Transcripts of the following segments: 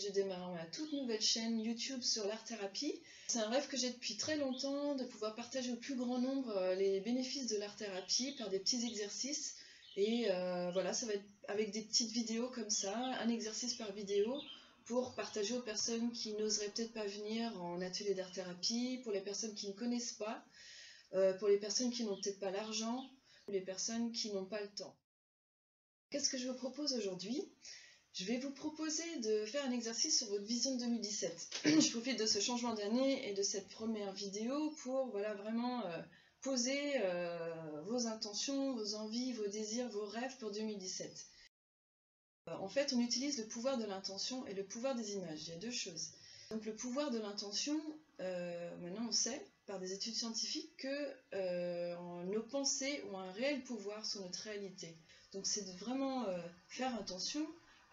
j'ai démarré ma toute nouvelle chaîne YouTube sur l'art-thérapie. C'est un rêve que j'ai depuis très longtemps, de pouvoir partager au plus grand nombre les bénéfices de l'art-thérapie par des petits exercices. Et voilà, ça va être avec des petites vidéos comme ça, un exercice par vidéo, pour partager aux personnes qui n'oseraient peut-être pas venir en atelier d'art-thérapie, pour les personnes qui ne connaissent pas, pour les personnes qui n'ont peut-être pas l'argent, pour les personnes qui n'ont pas le temps. Qu'est-ce que je vous propose aujourd'hui ? Je vais vous proposer de faire un exercice sur votre vision de 2017. Je profite de ce changement d'année et de cette première vidéo pour vraiment poser vos intentions, vos envies, vos désirs, vos rêves pour 2017. En fait, on utilise le pouvoir de l'intention et le pouvoir des images. Il y a deux choses. Donc le pouvoir de l'intention, maintenant on sait par des études scientifiques que nos pensées ont un réel pouvoir sur notre réalité. Donc c'est de vraiment faire attention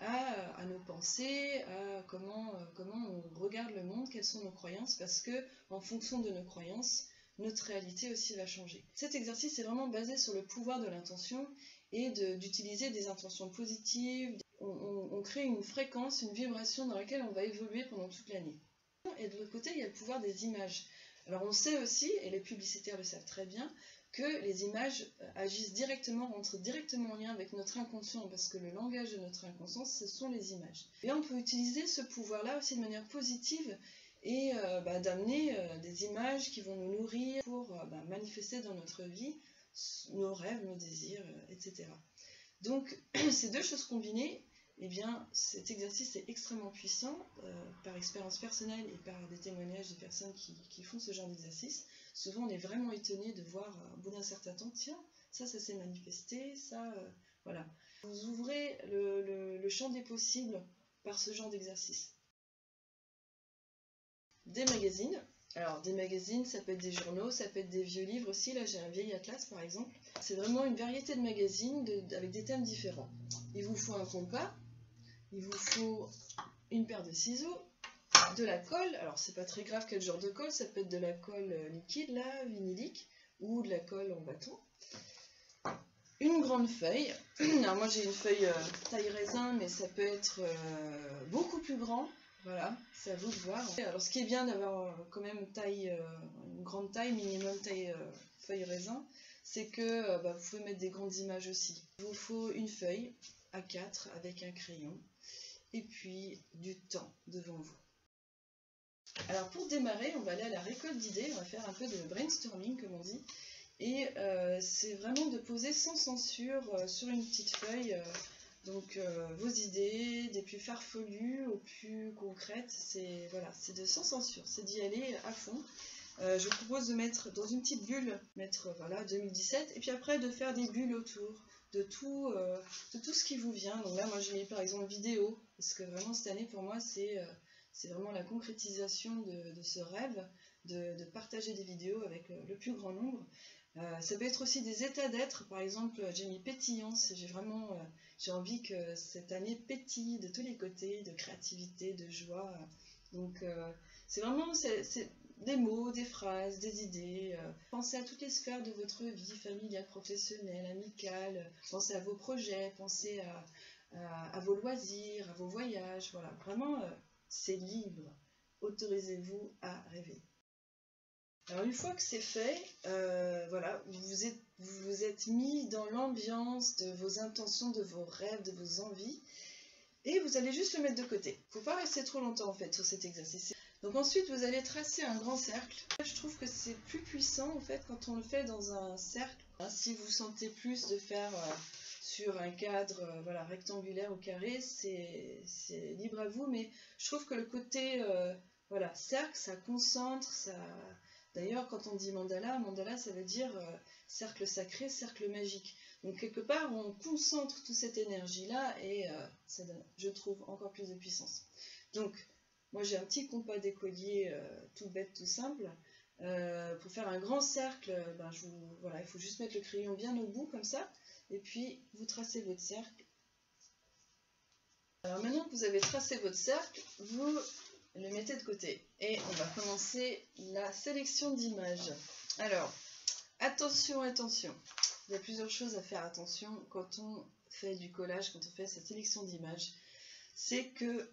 à nos pensées, à comment on regarde le monde, quelles sont nos croyances, parce que en fonction de nos croyances, notre réalité aussi va changer. Cet exercice est vraiment basé sur le pouvoir de l'intention et d'utiliser des intentions positives. On crée une fréquence, une vibration dans laquelle on va évoluer pendant toute l'année. Et de l'autre côté, il y a le pouvoir des images. Alors on sait aussi, et les publicitaires le savent très bien, que les images agissent directement, rentrent directement en lien avec notre inconscient, parce que le langage de notre inconscient, ce sont les images. Et on peut utiliser ce pouvoir-là aussi de manière positive et d'amener des images qui vont nous nourrir pour manifester dans notre vie nos rêves, nos désirs, etc. Donc ces deux choses combinées, eh bien, cet exercice est extrêmement puissant par expérience personnelle et par des témoignages de personnes qui font ce genre d'exercice. Souvent, on est vraiment étonné de voir au bout d'un certain temps, tiens, ça s'est manifesté, ça, voilà. Vous ouvrez le champ des possibles par ce genre d'exercice. Des magazines. Alors, des magazines, ça peut être des journaux, ça peut être des vieux livres aussi. Là, j'ai un vieil atlas, par exemple. C'est vraiment une variété de magazines avec des thèmes différents. Il vous faut un compas. Il vous faut une paire de ciseaux, de la colle. Alors c'est pas très grave quel genre de colle, ça peut être de la colle liquide là, vinylique, ou de la colle en bâton. Une grande feuille. Alors moi j'ai une feuille taille raisin, mais ça peut être beaucoup plus grand. Voilà, c'est à vous de voir. Alors ce qui est bien d'avoir quand même une grande taille, minimum taille feuille raisin, c'est que vous pouvez mettre des grandes images aussi. Il vous faut une feuille A4 avec un crayon et puis du temps devant vous. Alors pour démarrer, on va aller à la récolte d'idées, on va faire un peu de brainstorming comme on dit, et c'est vraiment de poser sans censure sur une petite feuille vos idées, des plus farfelues aux plus concrètes, c'est sans censure, c'est d'y aller à fond. Je vous propose de mettre dans une petite bulle, mettre 2017, et puis après de faire des bulles autour de tout ce qui vous vient. Donc là, moi j'ai mis par exemple vidéo, parce que vraiment cette année pour moi c'est vraiment la concrétisation de ce rêve, de partager des vidéos avec le plus grand nombre. Ça peut être aussi des états d'être, par exemple j'ai mis pétillance, j'ai envie que cette année pétille de tous les côtés, de créativité, de joie. Donc c'est vraiment des mots, des phrases, des idées. Pensez à toutes les sphères de votre vie, familiale, professionnelle, amicale. Pensez à vos projets, pensez à vos loisirs, à vos voyages. Voilà, vraiment, c'est libre. Autorisez-vous à rêver. Alors une fois que c'est fait, vous vous êtes mis dans l'ambiance de vos intentions, de vos rêves, de vos envies. Et vous allez juste le mettre de côté. Il ne faut pas rester trop longtemps en fait sur cet exercice. Donc ensuite vous allez tracer un grand cercle. Je trouve que c'est plus puissant en fait quand on le fait dans un cercle. Si vous sentez plus de faire sur un cadre rectangulaire ou carré, c'est libre à vous. Mais je trouve que le côté cercle, ça concentre, ça... D'ailleurs, quand on dit mandala, mandala ça veut dire cercle sacré, cercle magique. Donc quelque part, on concentre toute cette énergie-là et ça donne, je trouve, encore plus de puissance. Donc, moi j'ai un petit compas d'écolier tout bête, tout simple. Pour faire un grand cercle, il faut juste mettre le crayon bien au bout, comme ça. Et puis, vous tracez votre cercle. Alors maintenant que vous avez tracé votre cercle, vous le mettez de côté. Et on va commencer la sélection d'images. Alors, attention, attention. Il y a plusieurs choses à faire attention quand on fait du collage, quand on fait cette sélection d'images. c'est que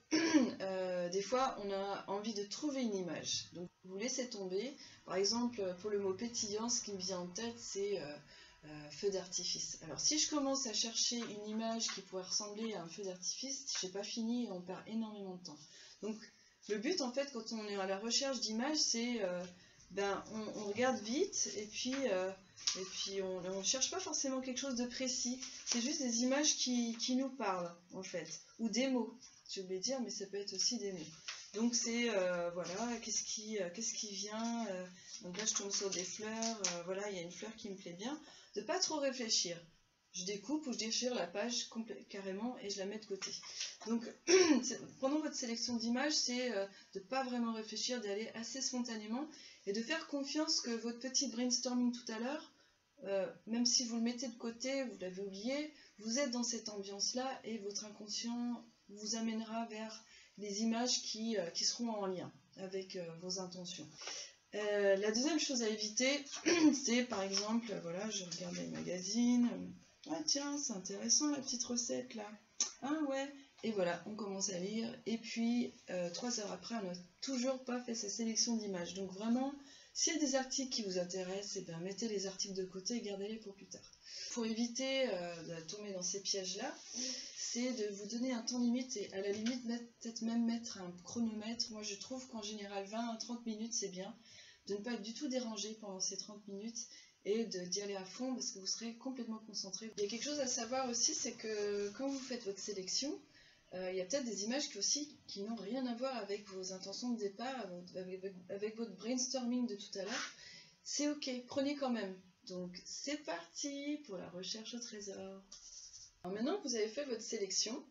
des fois on a envie de trouver une image. Donc vous laissez tomber. Par exemple, pour le mot pétillant, ce qui me vient en tête, c'est feu d'artifice. Alors si je commence à chercher une image qui pourrait ressembler à un feu d'artifice, j'ai pas fini et on perd énormément de temps. Donc le but en fait quand on est à la recherche d'images, c'est on regarde vite et puis on ne cherche pas forcément quelque chose de précis. C'est juste des images qui nous parlent en fait, ou des mots. J'ai oublié de dire, mais ça peut être aussi des mots. Donc c'est voilà, qu'est-ce qui vient. Donc là je tombe sur des fleurs. Voilà, il y a une fleur qui me plaît bien. De pas trop réfléchir. Je découpe ou je déchire la page carrément et je la mets de côté. Donc pendant votre sélection d'images, c'est de ne pas vraiment réfléchir, d'aller assez spontanément et de faire confiance que votre petit brainstorming tout à l'heure, même si vous le mettez de côté, vous l'avez oublié, vous êtes dans cette ambiance-là et votre inconscient vous amènera vers des images qui seront en lien avec vos intentions. La deuxième chose à éviter, c'est par exemple, voilà, je regarde les magazines, ah tiens, c'est intéressant la petite recette là, ah ouais, et voilà, on commence à lire, et puis 3 heures après, on n'a toujours pas fait sa sélection d'images. Donc vraiment, s'il y a des articles qui vous intéressent, mettez les articles de côté et gardez-les pour plus tard. Pour éviter de tomber dans ces pièges-là, c'est de vous donner un temps limite et à la limite peut-être même mettre un chronomètre. Moi je trouve qu'en général 20 à 30 minutes c'est bien, de ne pas être du tout dérangé pendant ces 30 minutes et d'y aller à fond parce que vous serez complètement concentré. Il y a quelque chose à savoir aussi, c'est que quand vous faites votre sélection, il y a peut-être des images qui n'ont rien à voir avec vos intentions de départ, avec votre brainstorming de tout à l'heure. C'est ok, prenez quand même. Donc c'est parti pour la recherche au trésor. Alors maintenant que vous avez fait votre sélection,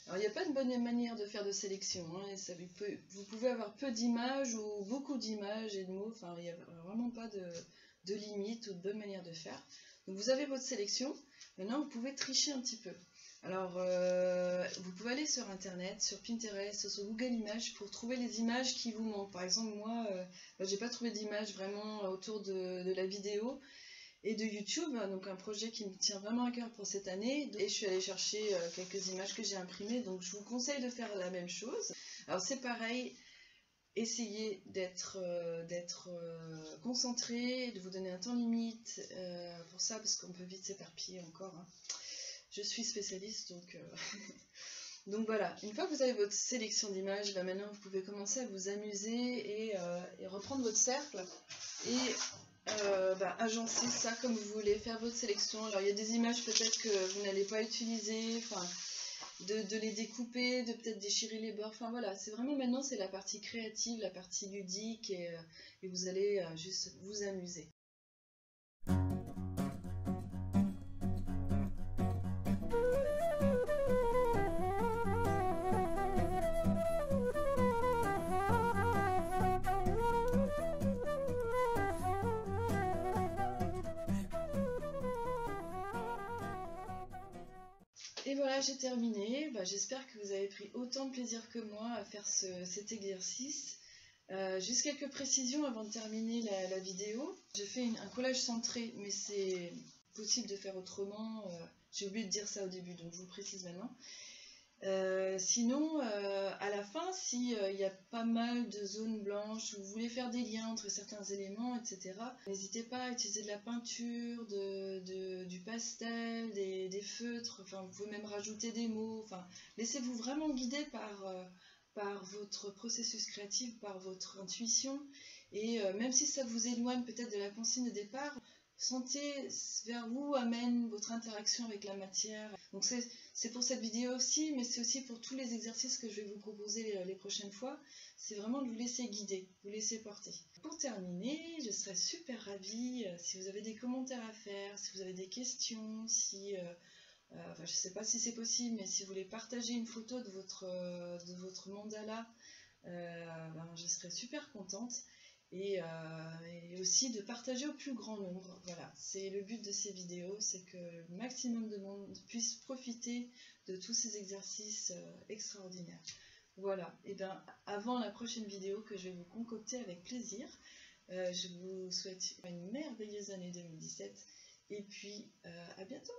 alors il n'y a pas de bonne manière de faire de sélection, hein, vous pouvez avoir peu d'images ou beaucoup d'images et de mots, enfin il n'y a vraiment pas de limite ou de bonne manière de faire. Donc vous avez votre sélection, maintenant vous pouvez tricher un petit peu. Alors vous pouvez aller sur internet, sur Pinterest, sur Google Images pour trouver les images qui vous manquent. Par exemple moi, j'ai pas trouvé d'images vraiment autour de la vidéo et de YouTube, donc un projet qui me tient vraiment à cœur pour cette année, et je suis allée chercher quelques images que j'ai imprimées, donc je vous conseille de faire la même chose. Alors c'est pareil, essayez d'être concentré, de vous donner un temps limite pour ça, parce qu'on peut vite s'éparpiller encore, hein. Je suis spécialiste, donc donc voilà, une fois que vous avez votre sélection d'images, maintenant vous pouvez commencer à vous amuser et reprendre votre cercle et agencer ça comme vous voulez, faire votre sélection. Alors il y a des images peut-être que vous n'allez pas utiliser, enfin de les découper, de peut-être déchirer les bords, enfin voilà, c'est vraiment maintenant c'est la partie créative, la partie ludique et vous allez juste vous amuser. Et voilà, j'ai terminé. J'espère que vous avez pris autant de plaisir que moi à faire cet exercice. Juste quelques précisions avant de terminer la vidéo. J'ai fait un collage centré, mais c'est possible de faire autrement. J'ai oublié de dire ça au début, donc je vous le précise maintenant. Sinon, à la fin, s'il y a pas mal de zones blanches, où vous voulez faire des liens entre certains éléments, etc., n'hésitez pas à utiliser de la peinture, du pastel, des feutres, enfin, vous pouvez même rajouter des mots, enfin, laissez-vous vraiment guider par votre processus créatif, par votre intuition, et même si ça vous éloigne peut-être de la consigne de départ, sentez vers où amène votre interaction avec la matière. Donc c'est pour cette vidéo aussi, mais c'est aussi pour tous les exercices que je vais vous proposer les prochaines fois. C'est vraiment de vous laisser guider, vous laisser porter. Pour terminer, je serais super ravie si vous avez des commentaires à faire, si vous avez des questions, si... je ne sais pas si c'est possible, mais si vous voulez partager une photo de votre mandala, je serais super contente. Et aussi de partager au plus grand nombre. Voilà, c'est le but de ces vidéos, c'est que le maximum de monde puisse profiter de tous ces exercices extraordinaires. Voilà, et bien avant la prochaine vidéo que je vais vous concocter avec plaisir, je vous souhaite une merveilleuse année 2017 et puis à bientôt.